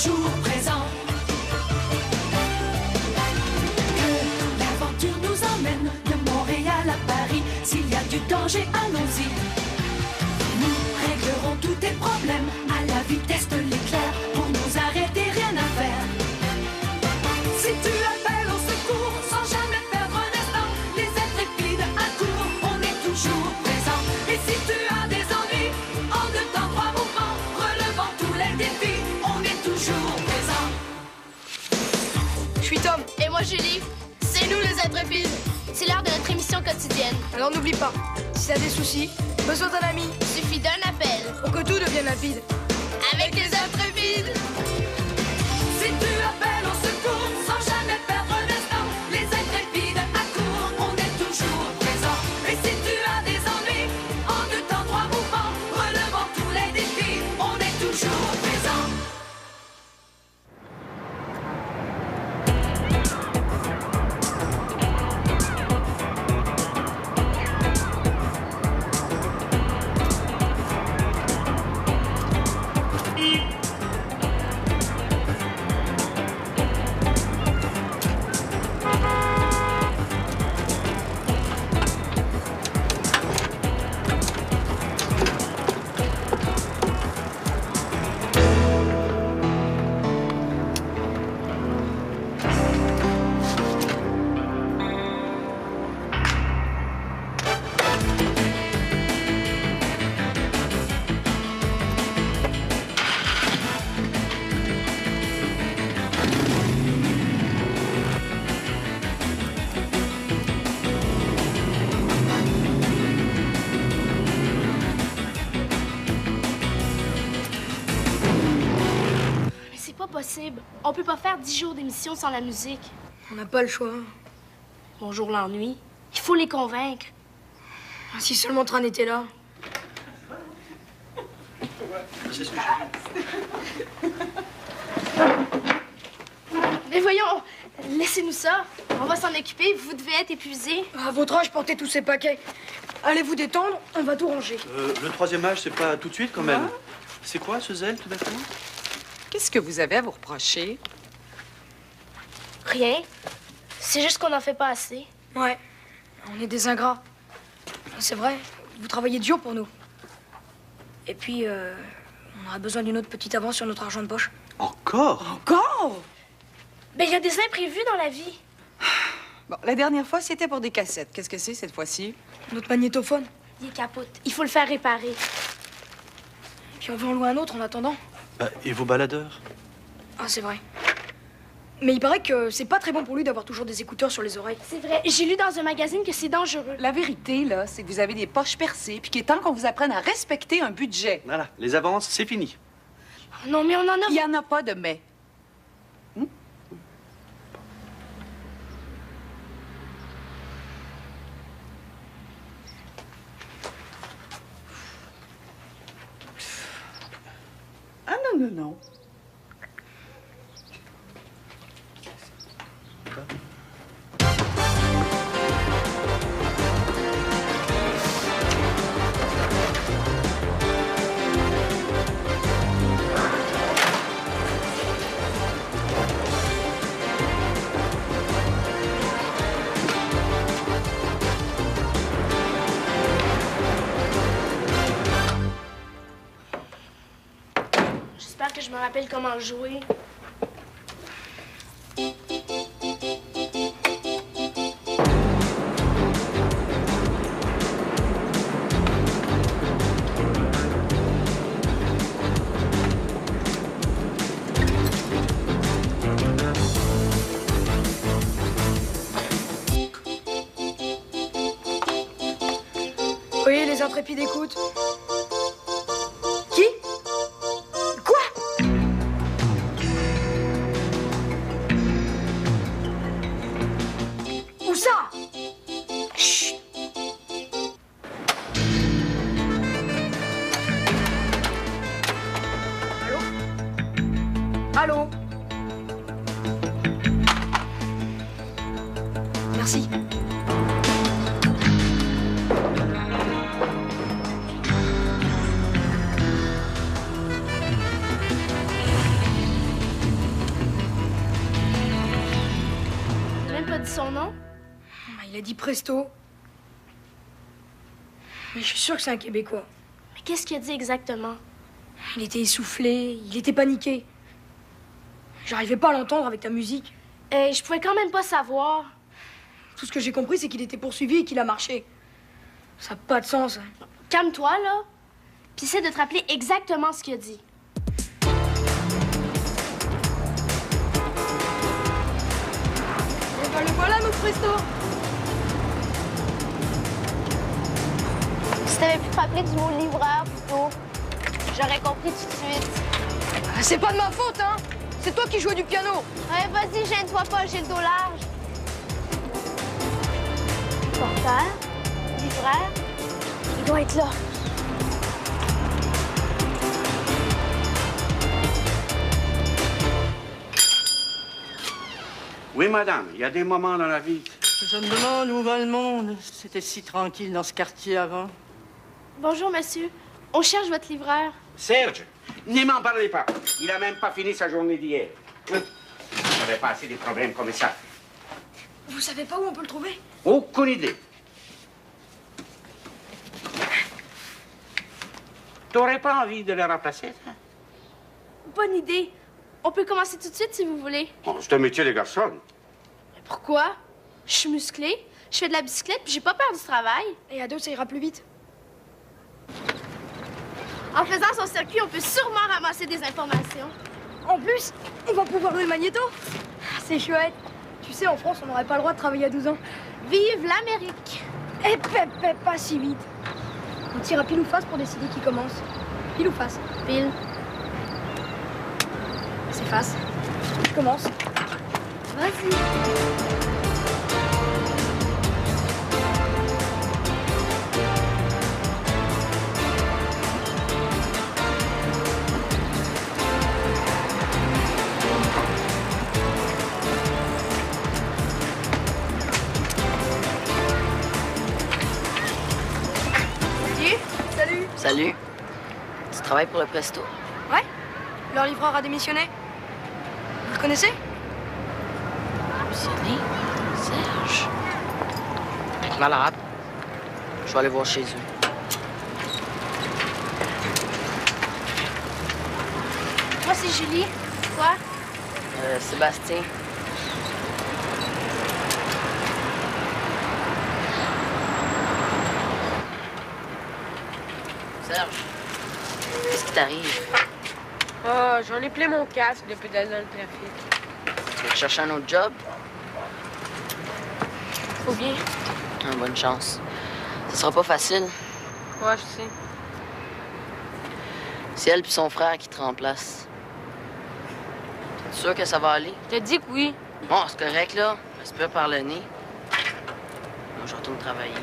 toujours présent. Que l'aventure nous emmène de Montréal à Paris. S'il y a du danger, allons-y. Nous réglerons tous tes problèmes à la vitesse de l'éclair. Pour nous arrêter, rien à faire. Si tu appelles au secours sans jamais perdre un instant, les intrépides accourent, on est toujours présent. Et si tu as des ennuis, en 2 temps 3 mouvements, relevant tous les défis, on est toujours présent. Je suis Tom. Et moi Julie. C'est nous les intrépides. C'est l'heure de notre émission quotidienne. Alors n'oublie pas, si t'as des soucis, besoin d'un ami, Suffit d'un appel. pour que tout devienne limpide. Avec les intrépides. Si tu appelles au secours sans jamais perdre un instant, les intrépides accourent, on est toujours présent. Et si tu as des ennuis, en 2 temps 3 mouvements, relevant tous les défis, on est toujours présent. Mais c'est pas possible. On peut pas faire 10 jours d'émission sans la musique. On n'a pas le choix. Bonjour l'ennui. Il faut les convaincre. Si seulement Tran était là. Mais voyons, laissez-nous ça. On va s'en occuper. Vous devez être épuisés. À votre âge, portez tous ces paquets. Allez vous détendre, on va tout ranger. Le 3e âge, c'est pas tout de suite quand même. C'est quoi ce zèle tout d'un coup? Qu'est-ce que vous avez à vous reprocher? Rien. C'est juste qu'on n'en fait pas assez. Ouais, on est des ingrats. C'est vrai, vous travaillez dur pour nous. Et puis, on aura besoin d'une autre petite avance sur notre argent de poche. Encore? Encore? Ben, il y a des imprévus dans la vie. Bon, la dernière fois, c'était pour des cassettes. Qu'est-ce que c'est cette fois-ci? Notre magnétophone. Il est capote. Il faut le faire réparer. Puis on veut en louer un autre en attendant. Bah, et vos baladeurs? Ah, c'est vrai. Mais il paraît que c'est pas très bon pour lui d'avoir toujours des écouteurs sur les oreilles. C'est vrai. J'ai lu dans un magazine que c'est dangereux. La vérité, là, c'est que vous avez des poches percées, puis qu'il est temps qu'on vous apprenne à respecter un budget. Voilà, les avances, c'est fini. Oh non, mais on en a... Il n'y en a pas de mais. Ah non, non, non. J'espère que je me rappelle comment jouer. Oui, les intrépides écoutent. Qui? Quoi? Où ça? Chut! Allô? Allô? Merci. dit son nom? Il a dit Presto. Mais je suis sûre que c'est un Québécois. Mais qu'est-ce qu'il a dit exactement? Il était essoufflé, il était paniqué. J'arrivais pas à l'entendre avec ta musique. Je pouvais quand même pas savoir. Tout ce que j'ai compris, c'est qu'il était poursuivi et qu'il a marché. Ça n'a pas de sens. Calme-toi, là. Puis essaie de te rappeler exactement ce qu'il a dit. Et ben le voilà, notre Presto. Si t'avais pu te rappeler du mot livreur plutôt, j'aurais compris tout de suite. C'est pas de ma faute, hein. C'est toi qui jouais du piano. Ouais, vas-y, gêne-toi pas, j'ai le dos large. Porteur, livreur, il doit être là. Oui, madame, il y a des moments dans la vie. Je me demande où va le monde. C'était si tranquille dans ce quartier avant. Bonjour, monsieur. On cherche votre livreur. Serge, ne m'en parlez pas. Il a même pas fini sa journée d'hier. J'avais pas assez de problèmes comme ça. Vous savez pas où on peut le trouver? Aucune idée. T'aurais pas envie de le remplacer, ça? Bonne idée. On peut commencer tout de suite si vous voulez. Oh, c'est un métier de garçon. Mais pourquoi? Je suis musclée, je fais de la bicyclette puis j'ai pas peur du travail. Et à deux, ça ira plus vite. En faisant son circuit, on peut sûrement ramasser des informations. En plus, on va pouvoir louer le magnéto. C'est chouette. Tu sais, en France, on n'aurait pas le droit de travailler à 12 ans. Vive l'Amérique! Eh, pas si vite. On tire à pile ou face pour décider qui commence. Pile ou face? Pile. C'est face. Je commence. Vas-y. Salut. Salut. Tu travailles pour le Presto? Ouais. Leur livreur a démissionné. Vous le connaissez? Démissionné? Serge? Malade. Je vais aller voir chez eux. Moi, c'est Julie. Toi? Sébastien. Serge, qu'est-ce qui t'arrive? Ah, j'en ai plein mon casque de pédaler dans le trafic. Tu veux chercher un autre job? Faut bien. Bonne chance. Ce sera pas facile. Ouais, je sais. C'est elle puis son frère qui te remplacent. T'es sûr que ça va aller? Je te dis que oui. Bon, c'est correct, là. Respire par le nez. Moi, je retourne travailler.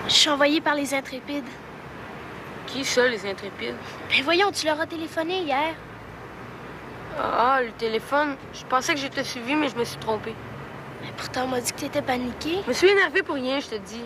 Je suis envoyée par les Intrépides. Qui ça, les Intrépides? Ben voyons, tu leur as téléphoné hier. Ah, le téléphone. Je pensais que j'étais suivi, mais je me suis trompée. Mais pourtant, on m'a dit que t'étais paniquée. Je me suis énervée pour rien, je te dis.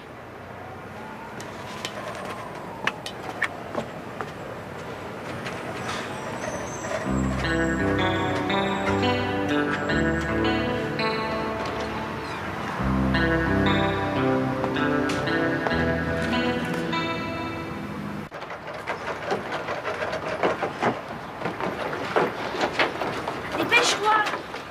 Dépêche-toi!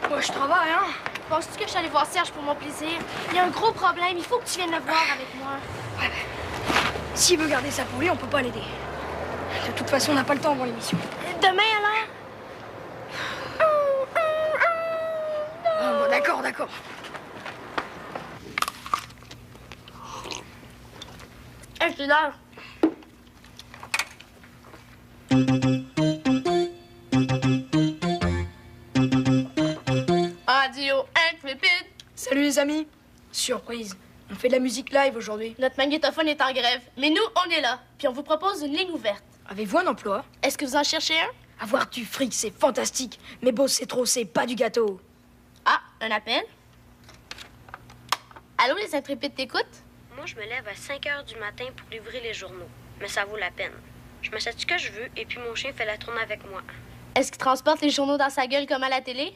Moi, je travaille, hein. Penses-tu que je suis allée voir Serge pour mon plaisir? Il y a un gros problème, il faut que tu viennes le voir avec moi. S'il veut garder ça pour lui, on peut pas l'aider. De toute façon, on n'a pas le temps avant l'émission. Demain, alors? Bon, d'accord. Je suis là. Radio Intrépide. Salut les amis. Surprise. On fait de la musique live aujourd'hui. Notre magnétophone est en grève, mais nous, on est là. Puis on vous propose une ligne ouverte. Avez-vous un emploi? Est-ce que vous en cherchez un? Avoir du fric, c'est fantastique. Mais bosser trop, c'est pas du gâteau. Ah, un appel? Allô, les Intrépides t'écoutent? Moi, je me lève à 5 heures du matin pour livrer les journaux. mais ça vaut la peine. Je m'achète ce que je veux et puis mon chien fait la tournée avec moi. Est-ce qu'il transporte les journaux dans sa gueule comme à la télé?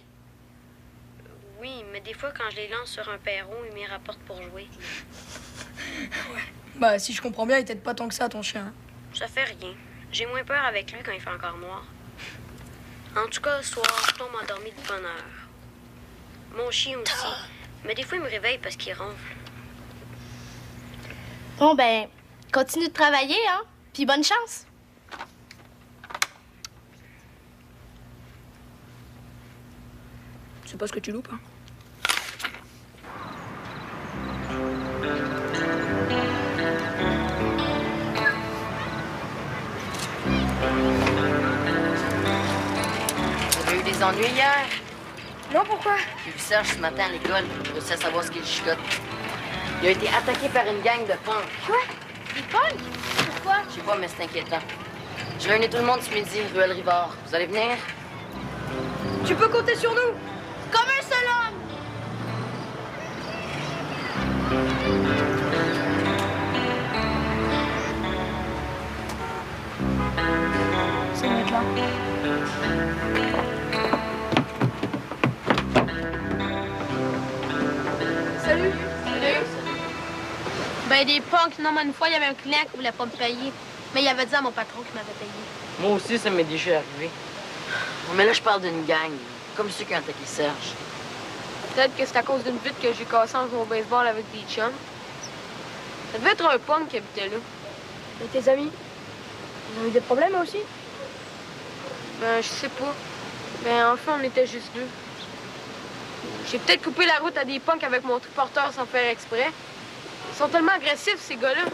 Oui, mais des fois, quand je les lance sur un perron, il m'y rapporte pour jouer. Bah, si je comprends bien, il t'aide pas tant que ça, ton chien. Ça fait rien. J'ai moins peur avec lui quand il fait encore noir. En tout cas, ce soir, je tombe endormi de bonne heure. Mon chien aussi. Mais des fois, il me réveille parce qu'il ronfle. Bon, ben, continue de travailler, hein? Puis bonne chance. C'est pas ce que tu loupes, hein. Vous avez eu des ennuis hier? Non, pourquoi? J'ai vu Serge ce matin à l'école. J'ai réussi à savoir ce qu'il chicote. Il a été attaqué par une gang de punks. Quoi? Des punks? Pourquoi? Je sais pas, mais c'est inquiétant. Je réunis tout le monde ce midi, ruelle Rivard. Vous allez venir? Tu peux compter sur nous! Comme un seul homme! Ça va être là. Salut! Ben, des punks. Non, mais une fois, il y avait un client qui voulait pas me payer. Mais il avait dit à mon patron qu'il m'avait payé. Moi aussi, ça m'est déjà arrivé. Mais là, je parle d'une gang. Comme ceux qui ont attaqué Serge. Peut-être que c'est à cause d'une vitre que j'ai cassée en jouant au baseball avec des chums. Ça devait être un punk qui habitait là. Et tes amis? Ils ont eu des problèmes aussi? Ben, je sais pas. Ben, enfin, on était juste deux. J'ai peut-être coupé la route à des punks avec mon triporteur sans faire exprès. Ils sont tellement agressifs, ces gars-là.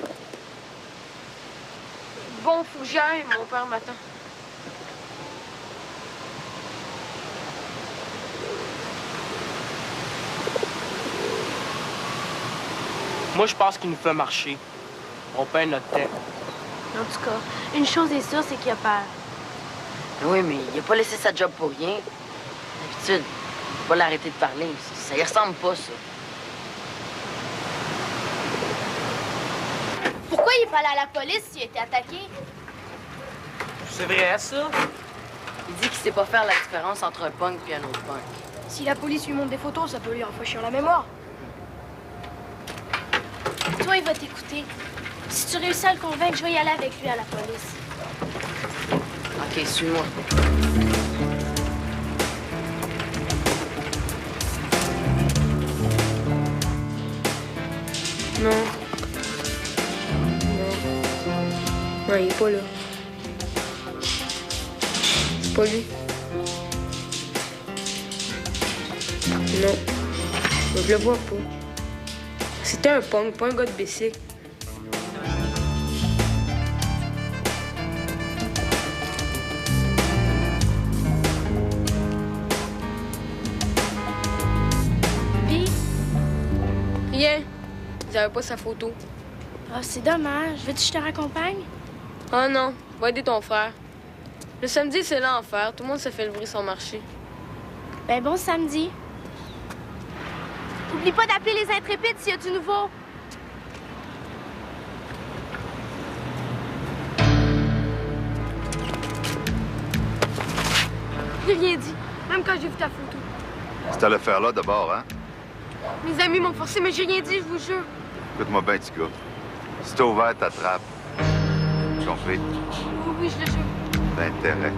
Bon, faut que j'y aille, mon père m'attend. Moi, je pense qu'il nous fait marcher. On perd notre temps. En tout cas, une chose est sûre, c'est qu'il a peur. Oui, mais il a pas laissé sa job pour rien. D'habitude, faut pas l'arrêter de parler. Ça y ressemble pas, ça. Pourquoi il est pas allé à la police s'il a été attaqué? C'est vrai, ça? Il dit qu'il sait pas faire la différence entre un punk et un autre punk. Si la police lui montre des photos, ça peut lui rafraîchir la mémoire. Toi, il va t'écouter. Si tu réussis à le convaincre, je vais y aller avec lui à la police. OK, suis-moi. Non. Non, il est pas là. C'est pas lui. Non. Je le vois pas. C'était un punk, pas un gars de bicycle. Puis? Rien. Ils avaient pas sa photo. Ah, c'est dommage. Veux-tu que je te raccompagne? Oh non, va aider ton frère. Le samedi, c'est l'enfer. Tout le monde se fait livrer son marché. Ben bon samedi. Oublie pas d'appeler les intrépides s'il y a du nouveau. J'ai rien dit, même quand j'ai vu ta photo. C'était l'affaire-là d'abord, hein? Mes amis m'ont forcé, mais j'ai rien dit, je vous jure. Écoute-moi bien, petit gars. Si t'as ouvert ta trappe, compris? Oui, oui, je le jure. D'intérêt.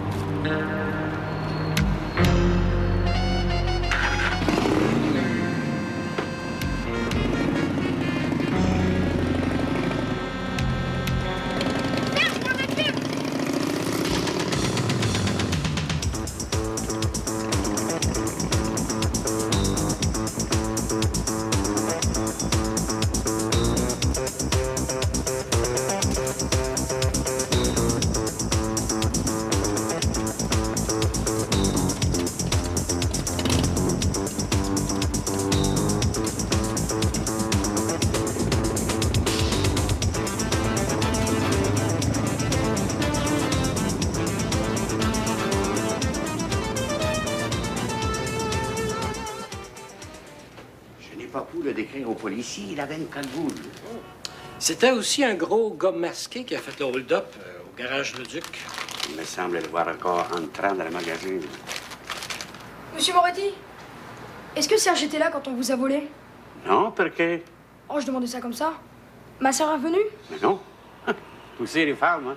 Pas pour le décrire au policier, il avait une cagoule. C'était aussi un gros gars masqué qui a fait le hold-up au garage Le Duc. Il me semble le voir encore entrant dans le magasin. Monsieur Moretti, est-ce que Serge était là quand on vous a volé? Non, pourquoi? Oh, je demandais ça comme ça. Ma sœur est venue? Mais non. Vous savez les femmes, hein?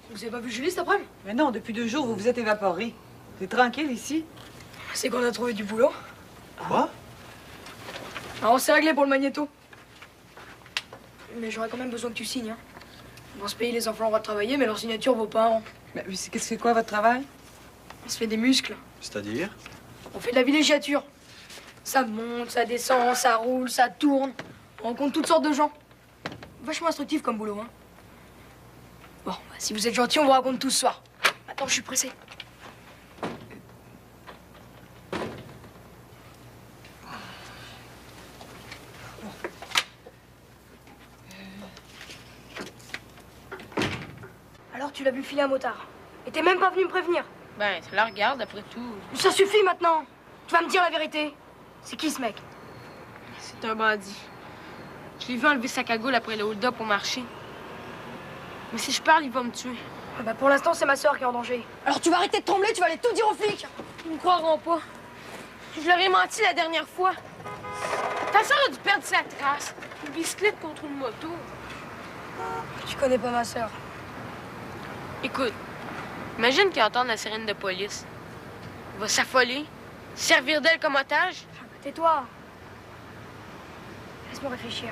Vous avez pas vu Julie cet après-midi? Mais non, depuis 2 jours, vous vous êtes évaporé. Vous êtes tranquille ici? C'est qu'on a trouvé du boulot. Quoi? Alors, on s'est réglé pour le magnéto. Mais j'aurais quand même besoin que tu signes. Hein. Dans ce pays, les enfants ont le droit de travailler, mais leur signature vaut pas un rond. Mais qu'est-ce que c'est quoi votre travail? On se fait des muscles. C'est-à-dire? On fait de la villégiature. Ça monte, ça descend, ça roule, ça tourne. On rencontre toutes sortes de gens. Vachement instructif comme boulot, hein. Bon, bah, si vous êtes gentil, on vous raconte tout ce soir. Attends, je suis pressé. Alors, tu l'as vu filer un motard. Et t'es même pas venu me prévenir. Ben, ça la regarde, après tout. Ça suffit maintenant. Tu vas me dire la vérité. C'est qui ce mec? C'est un bandit. Je l'ai vu enlever sa cagoule après le hold-up au marché. Mais si je parle, il va me tuer. Ah bah pour l'instant, c'est ma sœur qui est en danger. Alors tu vas arrêter de trembler, tu vas aller tout dire aux flics. Ils me croiront pas. Je leur ai menti la dernière fois. Ta sœur a dû perdre sa trace. Une bicyclette contre une moto. Tu connais pas ma sœur. Écoute, imagine qu'il entende la sirène de police. Il va s'affoler, servir d'elle comme otage. Tais-toi. Laisse-moi réfléchir.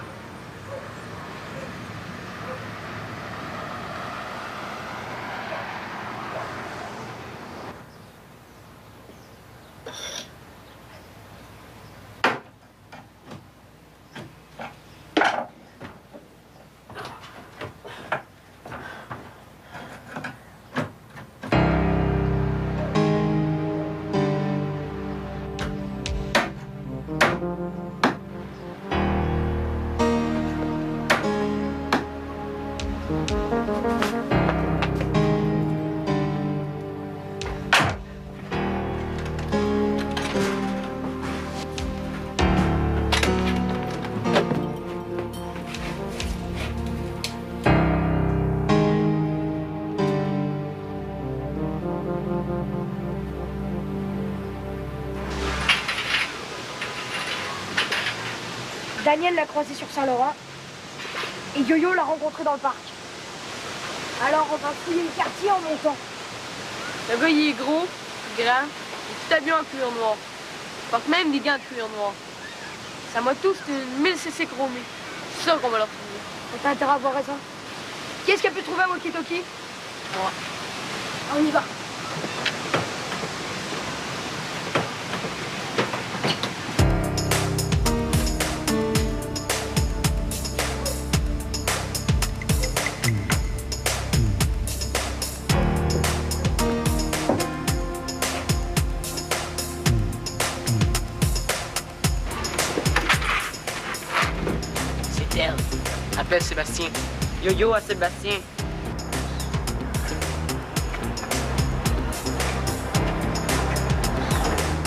Daniel l'a croisé sur Saint-Laurent et Yo-Yo l'a rencontré dans le parc. Alors on va fouiller le quartier en montant. Le gars, il est gros, grand, il est tout habillé en cuir noir. Il porte même des gants de cuir noir. Sa moto, c'est une 1000cc chromée. C'est sûr qu'on va le retrouver. On a intérêt à voir ça. Qui est-ce qui a pu trouver un walkie-talkie? Moi. On y va. C'est elle. Appelle Sébastien. Yo-yo à Sébastien.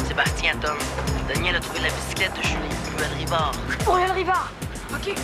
Sébastien, Tom. Daniel a trouvé la bicyclette de Julie, ruelle Rivard. Ruelle Rivard. OK.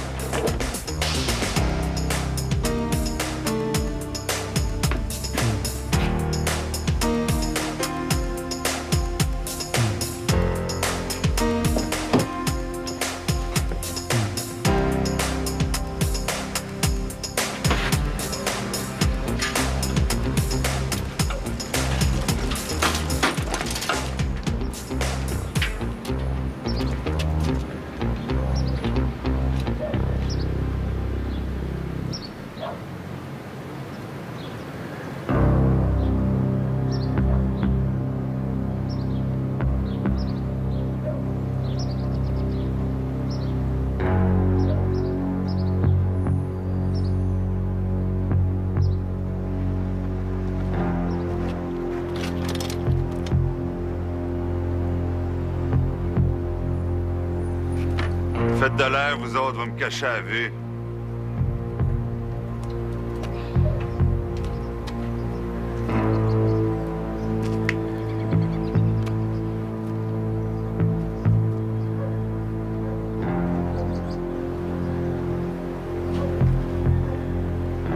Faites de l'air, vous autres, vous me cachez à vue.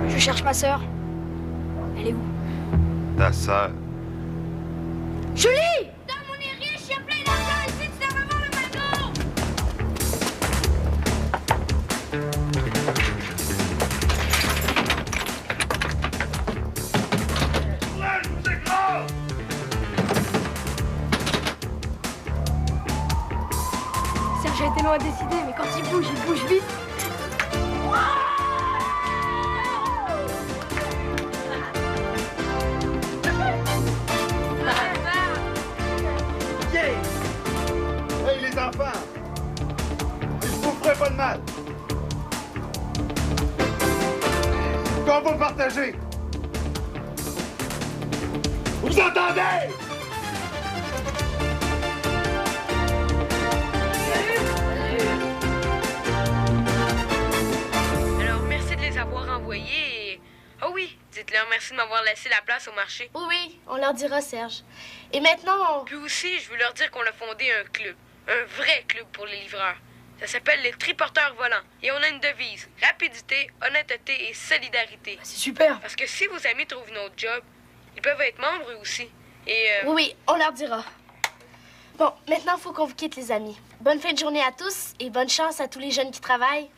Je cherche ma sœur. Elle est où? Ta sœur. Julie! Tom, on est riche, il y a plein d'argent ici, tu devrais voir le bateau! Serge a été loin à décider, mais quand il bouge vite. Hey les enfants! Je vous ferai pas de mal! Qu'on va partager! Vous entendez? Alors, merci de les avoir envoyés et... Ah oui, dites-leur merci de m'avoir laissé la place au marché. Oui, oui, on leur dira, Serge. Et maintenant, Puis aussi, je veux leur dire qu'on a fondé un club. Un vrai club pour les livreurs. Ça s'appelle les Triporteurs volants. Et on a une devise. Rapidité, honnêteté et solidarité. C'est super. Parce que si vos amis trouvent notre job, ils peuvent être membres eux aussi. Et Oui, oui, on leur dira. Bon, maintenant, il faut qu'on vous quitte, les amis. Bonne fin de journée à tous et bonne chance à tous les jeunes qui travaillent.